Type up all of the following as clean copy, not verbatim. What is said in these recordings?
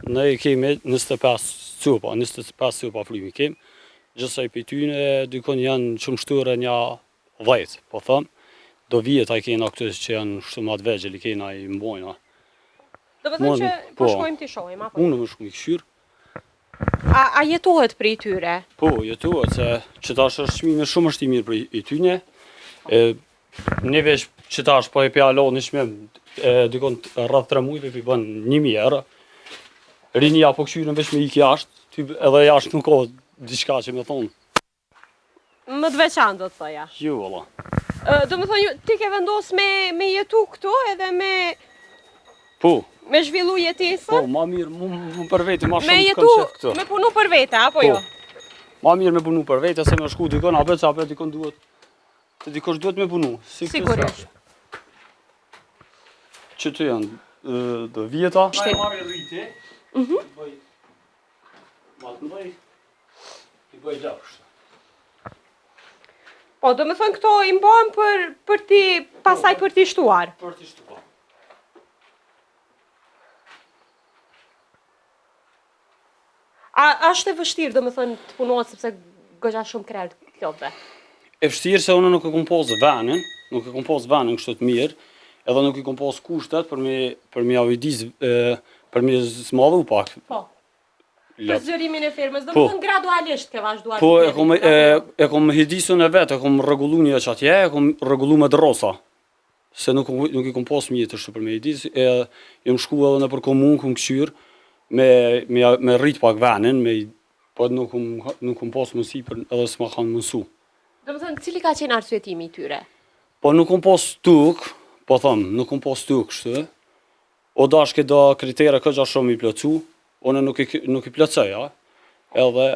ne kemi 25 cupa frymi kemi, gjithsej për tyne dykon janë qëmshtyre një 10, po thëmë, do vjeta i kena këtë që janë shtumat vegjel, i kena i mbojna. Do të thënë që po shkojmë t'i shohim, apo? Unë më shku i këshyrë. A jetohet për i tyre? Po, jetohet, se që tash është shmime shumë është i mirë për i tyne. Ne veç që tash po e pja lo në shmim, dykon rrëth 3 mujve për i bën 1000 euro. Rinia po këshyrën veç me iki jashtë, edhe jashtë nuk ka diçka që me thonë. Më të veçanë do të thoja. Jo, valla. Do më thonë, ti ke vendos me jetu këtu edhe me... Po. Me zhvillu jetesën? Po, ma mirë mu për vete, ma shumë me kanë qef këtë. Me punu për vete, apo jo? Ma mirë me punu për vete, se me shku dikon, apet që apet dikon duhet, se dikosh duhet me punu. Sigurisht. Që të janë dë vjeta. Ma e marrë rriti, ma të mëdhej, i bëj lakështë. Po, do me thënë këto i mbojnë për ti, pasaj për ti shtuar? Për ti shtuar. A është e vështirë, do me thënë, të punohet, sepse gëgja shumë krejt klopve? E vështirë se unë nuk e kom posë venin, kështu të mirë, edhe nuk i kom posë kushtet për me avidis, për me smadhu pak. Po, për zgjerimin e firmës, do me thënë gradualisht ke vazhduar. Po, e kom hidisën e vetë, e kom regullu një që atje, e kom regullu me drosa, se nuk i kom posë mjetë është për me hidis, jam shku edhe në për komunë, kom këshyrë, me rrit pak venin, po nuk kom posë mësi edhe s'ma kanë mësu. Do me thënë, cili ka qenë arsyetimi i tyre? Po nuk kom posë tuk, po thëmë, nuk kom posë tuk shtë, o dashke do kritere këgja shumë i plëcu, one nuk i plëceja, edhe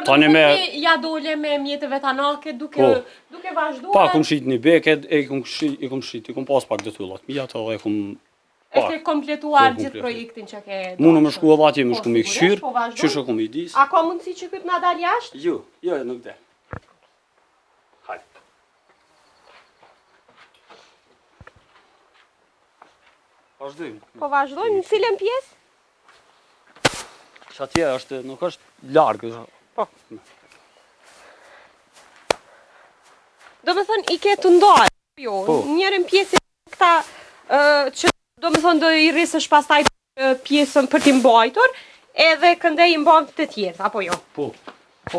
tani me... Po ja dole me mjetëve tanake duke vazhduar... Pa, kom shqit një beket, i kom posë pak dhe tullat mijat, edhe e ke kompletuar gjithë projektin që ke... Mu në më shku edhe atje më shku me këshyrë, që shë kom i disë. A ka mundësi që këtë nga dal jashtë? Jo, nuk dhe. Hajtë. Vazhdojmë. Po vazhdojmë, në cilën pjesë? Që atje nuk është largë. Po. Do me thënë, i ke të ndarë, jo, njërën pjesë këta që do me thonë do i rrisësh pastaj pjesën për t'i mbajtur, edhe këndej i mbajmë të tjerë, apo jo? Po,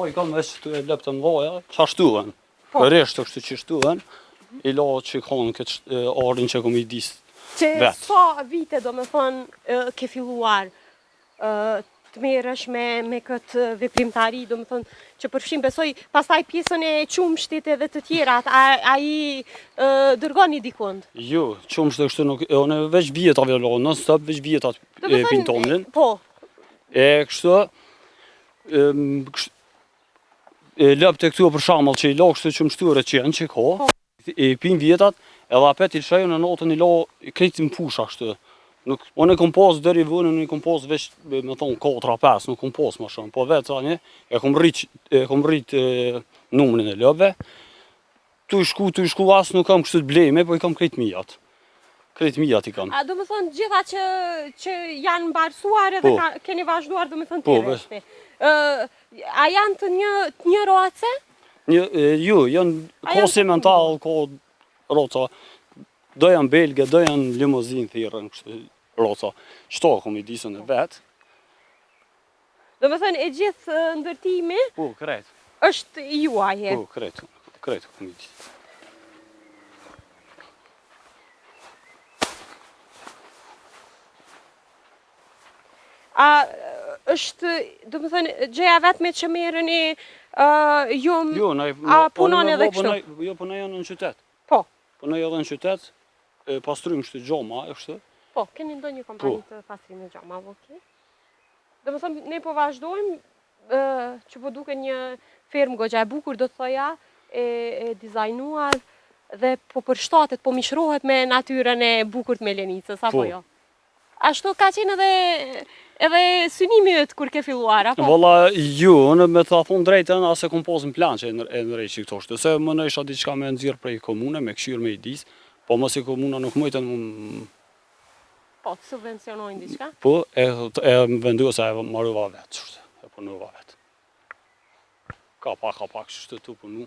i kam veç të lep të mdoja, që ashtuhen, përresht të kështë që shtuhen, i lo që kanë këtë arin që kom i disë vetë. Që sa vite do me thonë ke filluar të merresh me këtë veprimtari, do me thonë që përfshim besoj pastaj pjesën e qumshtit edhe të tjerat, a i dërgoni dikund? Jo, qumshtit kështu nuk, në veç vjetave lo, në stop veç vjetat pintonin. Po. E kështu, lëp të këtu për shamëll që i lo kështu qumshtyre që janë që ka, i pin vjetat, edhe apet i shaju në notën i lo krejtin pusha kështu. Unë e kom posë dëri vënë, unë e kom posë veç, me thonë, 4-5, nuk kom posë më shumë, po vetë tani, e kom rrit numrin e lëbëve, tu i shku asë nuk kam kështu të blejme, po i kam krejt mijat. Krejt mijat i kam. A do me thonë gjitha që janë mbarësuar edhe keni vazhduar, do me thonë të reshti. A janë të një roace? Jo, janë ko semental, ko roca. Do janë belge, do janë limozin thirën, kështë roca. Qëto kom i disën e vetë. Do me thënë, e gjithë ndërtimi... Po, krejt. është juaje. Po, krejt kom i disë. A është, do me thënë, gjëja vetme që merreni a punon edhe kështu? Jo, punoj janë në qytet. Po. Punoj edhe në qytet. Pastrujmë kështë gjoma, e kështë? Po, keni ndo një kompani të pastrujmë gjoma, okej. Do me thëmë, ne po vazhdojmë që po duke një firmë gogja e bukur, do të thoja, e dizajnuar dhe po përshtatet, po mishrohet me natyren e bukur të Melenicës, apo jo? Ashtu ka qenë edhe synimi yt kur ke filluar, apo? Valla, jo, në me të thonë drejtën, ase kom posë në plan që e në rejtë që këto shtë, se më në isha diçka me nëzirë prej komune, me këshyrë me i disë, po mësi komuna nuk mojtën Po, të subvencionojnë diçka? Po, e vendosa e marrëva vetë, kështu, e punova vetë. Ka pak kështu të punu.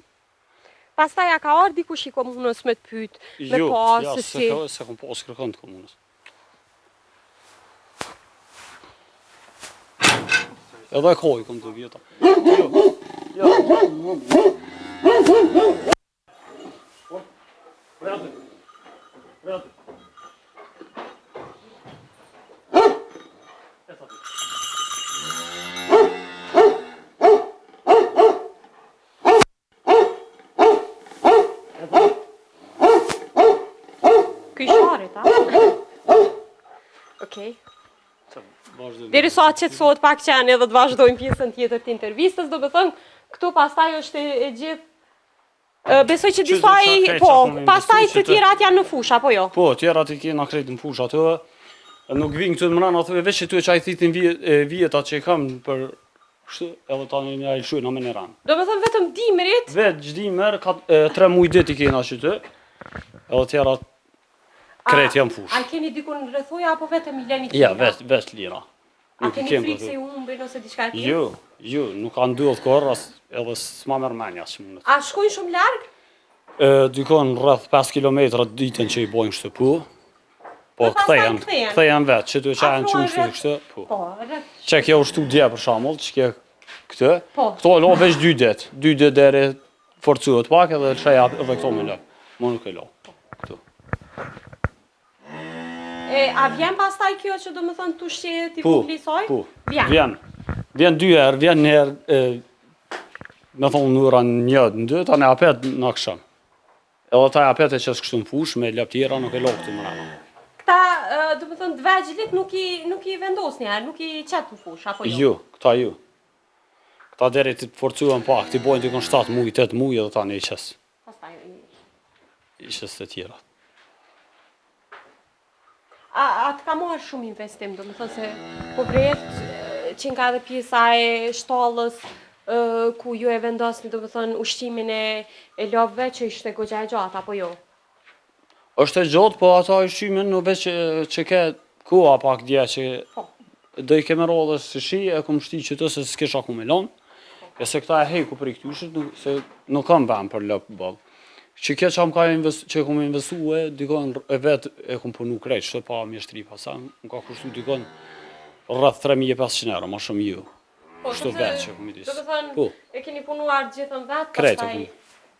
Pastaj a ka ardhur dikush i komunës me të pyet, me pas se si? Jo, se kom pas kërkon të komunës. Edhe e kohë kom të vjeta. Ky sharit, a? Okej. Deri sa qetësohet pak qenë edhe të vazhdojmë pjesën tjetër të intervistës, do me thënë, këtu pastaj është e gjithë, besoj që disa pastaj të tjerat janë në fush, apo jo? Po, tjerat i kena krejt në fush atë, nuk vinë këtu në mrena, veç që tu e qaj thitin vjetat që i kam për shtë, edhe ta një alëshujnë me në ranë. Do me thënë vetëm dimrit? Vetë dimër, 3 muj dit i kena që të, edhe tjerat krejt janë fush. A keni dikun rrethoja apo vetëm i leni Ja, vetë lira. A keni frikë se ju humbin ose diçka tjetër? Jo, nuk ka ndodhur korr edhe s'ma merr mendja që mundet. A shkojnë shumë larg? Dykon rreth 5 kilometra ditën që i bojnë kështu po. Po këta janë vetë, që të qajnë qumshtë kështu, po. Që kjo është tu dje për shembull, që kjo këtë. Këto lo veç 2 ditë. 2 ditë deri forcohet pak edhe çaja edhe këto më lë. Mo nuk e lo. Këtu. A vjen pastaj kjo që do më thënë të shqeje t'i publisoj? Po, vjen 2 herë, vjen një herë, me thonë në ora 1-2, ta ne apet në akşam. Edhe ta apet e qësë kështu në fush, me lëp tjera nuk e lo këtu më rana. Këta, do më thënë, dvegjlit nuk i vendos një herë, nuk i qetë në fush, apo jo? Jo, këta jo. Këta deri të forcuën pak, t'i bojnë t'i kon 7 muj, 8 muj edhe ta ne i qësë. Pastaj I qësë të tjera. A të ka marrë shumë investim, do më thënë se po vrejet që nga dhe pjesa e shtallës ku ju e vendosni, do më thënë, ushqimin e lopëve që ishte goxha e gjatë, apo jo? Është e gjatë, po ata ushqimin në veç që ke koha pak dje që do i keme rodhe së shi, e kom shti që të se s'kisha ku me lonë, e se këta e hejku për i këtyshit, se nuk kam vend për lopë bëllë. Që kjo që kom investu dikon e vetë e kom punu krejt, që pa mjeshtri pasan, më ka kushtu dikon rrëth 3.500 euro, ma shumë ju. Shto vetë që kom i disë. Do të thënë, e keni punuar gjithën vetë, pastaj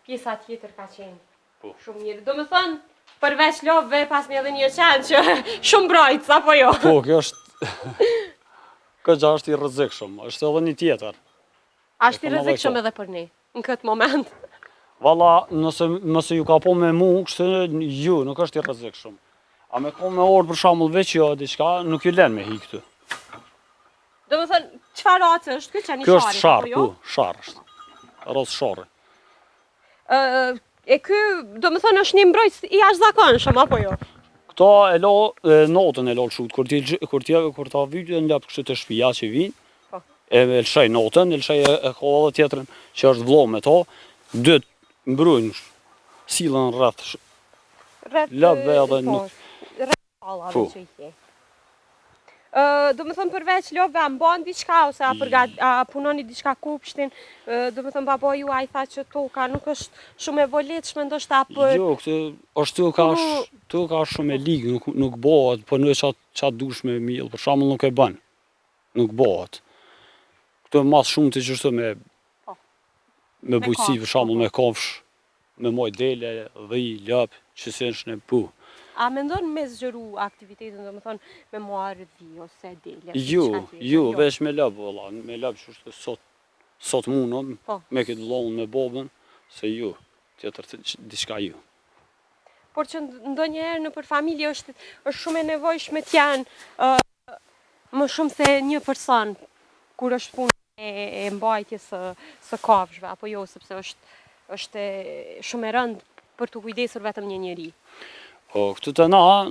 pjesa tjetër ka qenë shumë mirë. Do të thënë, përveç lopëve pas një edhe një qenë që shumë brojtës, apo jo? Po, kjo është, këtë është i rrezikshëm, është edhe një tjetër. Ashtë i rrezikshëm edhe për ne, në këtë moment. Valla, nëse ju ka po me mu, kështë ju, nuk është i rrezikshëm. A me ko me orë për shembull veç jo, diçka, nuk ju len me hi këtu. Do më thënë, qëfar racë është këtë që një Kjo shari, është shar, apo jo? po, shar është. Rrës shari. E ky, do më thënë, është një mbrojtës i jashtëzakonshëm, apo jo? Këta e lo, notën e lo lëshut, kur ta vyjtë në lapë kështë të shpia që vinë, e lëshaj notën, e lëshaj e ka edhe tjetërën që është vlo me ta, dytë mbrojnë silën rreth lëbëve edhe nuk. Rreth shallave që i ke. Do më thëmë përveç lopëve, a mban diçka, ose a punoni diçka kupshtin, do më thëmë baba ju a i tha që toka nuk është shumë e voletshme ndoshta për... Jo, është tu ka shumë e ligë, nuk bëhet, për në qatë dush me milë, për shembull nuk e bën, nuk bëhet. Këtu e mas shumë të qështu me bujësi, për shembull me kafsh, me moj dele, dhij, lëp, që se në pu. A mendon me zgjeru aktivitetin, do më thonë, me marrë dhij ose dele? Jo, veç me lëp, valla, me lëp që është sot mundon, me këtë vlonë me bobën, se jo, tjetër diçka jo. Por që ndonjëherë në për familje është shumë e nevojshme t'janë më shumë se një person, kur është punë e mbajtjes së kafshëve, apo jo, sepse është shumë e rëndë për të kujdesur vetëm një njeri. Këtu të na,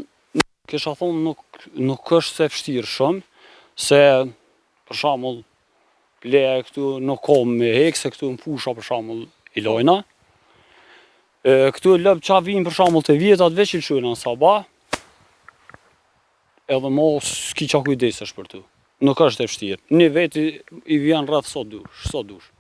kisha thonë nuk është se vështirë shumë, se për shembull leja këtu nuk ka me hek, se këtu në fusha për shembull i lojna. Këtu lëp qa vinë për shembull të vjetat veç i lëshujna në sabah, edhe mos s'ki qa kujdesesh për tu. Nuk është e vështirë. Një veti i vjen rreth sa dush.